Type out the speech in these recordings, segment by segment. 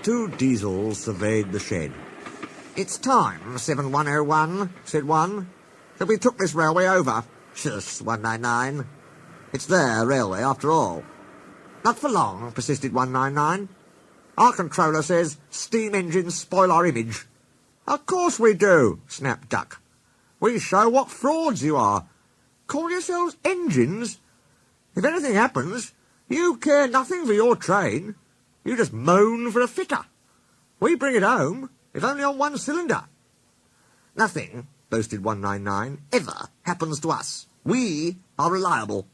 two diesels surveyed the shed. "It's time, 7101, said one, that we took this railway over. Shush, 199. It's their railway, after all." "Not for long," persisted 199. "Our controller says steam engines spoil our image." "Of course we do," snapped Duck. "We show what frauds you are. Call yourselves engines? If anything happens, you care nothing for your train. You just moan for a fitter. We bring it home, if only on one cylinder." "Nothing," boasted 199, "ever happens to us. We are reliable."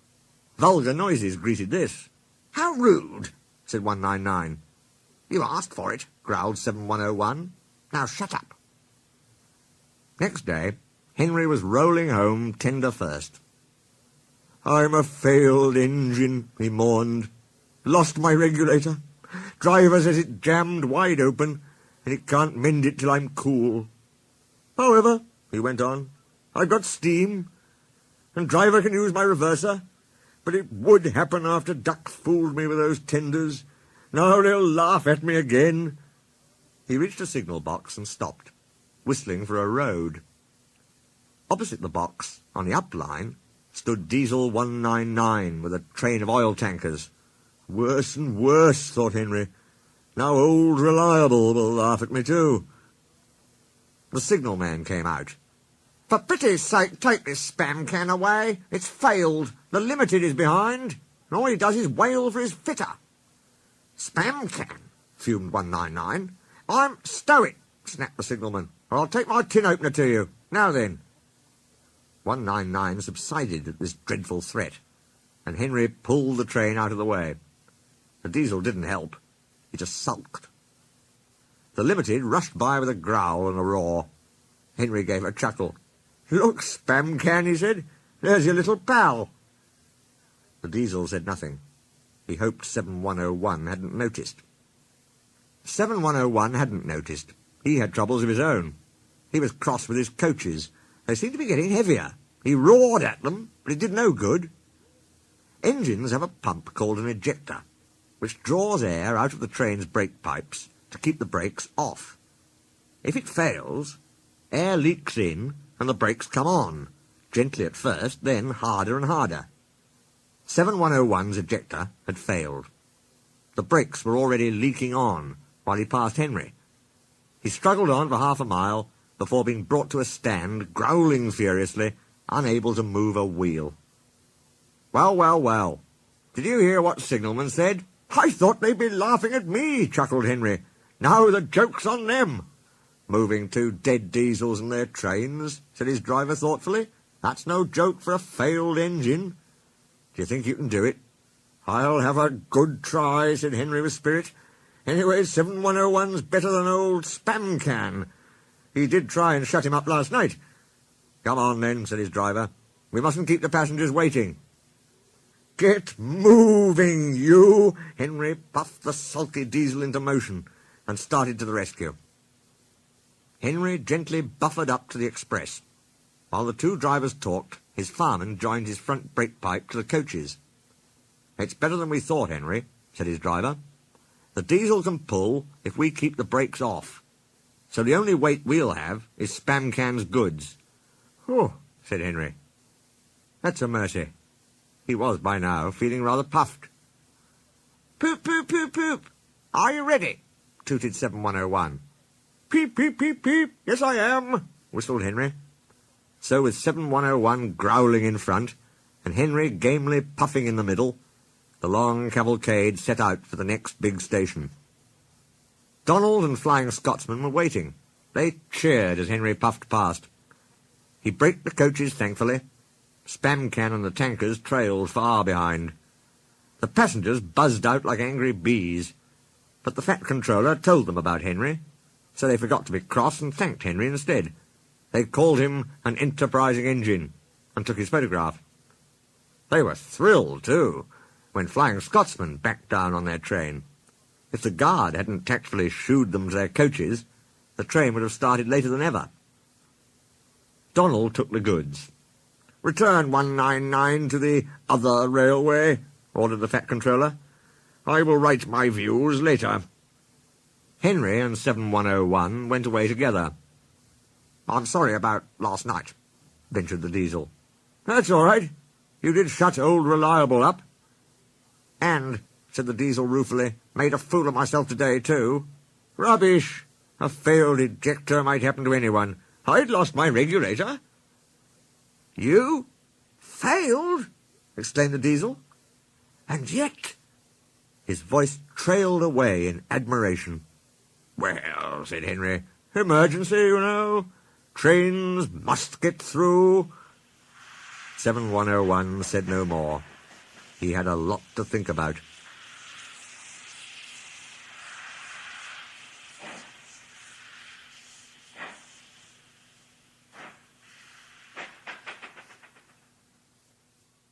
Vulgar noises greeted this. "How rude," said 199. "You asked for it," growled 7101. "Now shut up." Next day, Henry was rolling home tender first. "I'm a failed engine," he mourned. "Lost my regulator. Driver says it jammed wide open, and he can't mend it till I'm cool. However," he went on, "I've got steam, and driver can use my reverser, but it would happen after Duck fooled me with those tenders. Now they'll laugh at me again." He reached a signal box and stopped, whistling for a road. Opposite the box, on the up line, stood Diesel 199 with a train of oil tankers. Worse and worse, thought Henry. Now old Reliable will laugh at me too. The signalman came out. "For pity's sake, take this spam can away. It's failed. The Limited is behind, and all he does is wail for his fitter." "Spam can?" fumed 199. "Stow it," snapped the signalman, "or I'll take my tin opener to you. Now then." 199 subsided at this dreadful threat, and Henry pulled the train out of the way. The diesel didn't help. He just sulked. The Limited rushed by with a growl and a roar. Henry gave a chuckle. "Look, spam can," he said. "There's your little pal." The diesel said nothing. He hoped 7101 hadn't noticed. 7101 hadn't noticed. He had troubles of his own. He was cross with his coaches. They seemed to be getting heavier. He roared at them, but it did no good. Engines have a pump called an ejector, which draws air out of the train's brake pipes to keep the brakes off. If it fails, air leaks in and the brakes come on, gently at first, then harder and harder. 7101's ejector had failed. The brakes were already leaking on while he passed Henry. He struggled on for half a mile before being brought to a stand, growling furiously, unable to move a wheel. "Well, well, well. Did you hear what signalman said?" "I thought they'd be laughing at me," chuckled Henry. "Now the joke's on them." "Moving two dead diesels and their trains," said his driver thoughtfully. "That's no joke for a failed engine. Do you think you can do it?" "I'll have a good try," said Henry with spirit. "Anyway, 7101's better than old Spam Can. He did try and shut him up last night." "Come on, then," said his driver. "We mustn't keep the passengers waiting." "Get moving, you!" Henry puffed the sulky diesel into motion and started to the rescue. Henry gently buffered up to the express. While the two drivers talked, his fireman joined his front brake pipe to the coaches. "It's better than we thought, Henry," said his driver. "The diesel can pull if we keep the brakes off. So the only weight we'll have is Spam Can's goods." "Oh," said Henry. "That's a mercy." He was, by now, feeling rather puffed. "Poop, poop, poop, poop. Are you ready?" tooted 7101. "Peep, peep, peep, peep. Yes, I am," whistled Henry. So with 7101 growling in front, and Henry gamely puffing in the middle, the long cavalcade set out for the next big station. Donald and Flying Scotsman were waiting. They cheered as Henry puffed past. He braked the coaches thankfully. Spam Can and the tankers trailed far behind. The passengers buzzed out like angry bees, but the fat controller told them about Henry, so they forgot to be cross and thanked Henry instead. They called him an enterprising engine and took his photograph. They were thrilled, too, when Flying Scotsman backed down on their train. If the guard hadn't tactfully shooed them to their coaches, the train would have started later than ever. Donald took the goods. "Return 199 to the other railway," ordered the fat controller. "I will write my views later." Henry and 7101 went away together. "I'm sorry about last night," ventured the Diesel. "That's all right. You did shut old Reliable up." "And," said the Diesel ruefully, "made a fool of myself today, too." "Rubbish! A failed ejector might happen to anyone. I'd lost my regulator." "You? Failed?" exclaimed the Diesel. "And yet—" His voice trailed away in admiration. "Well," said Henry, "emergency, you know. Trains must get through." 7101 said no more. He had a lot to think about.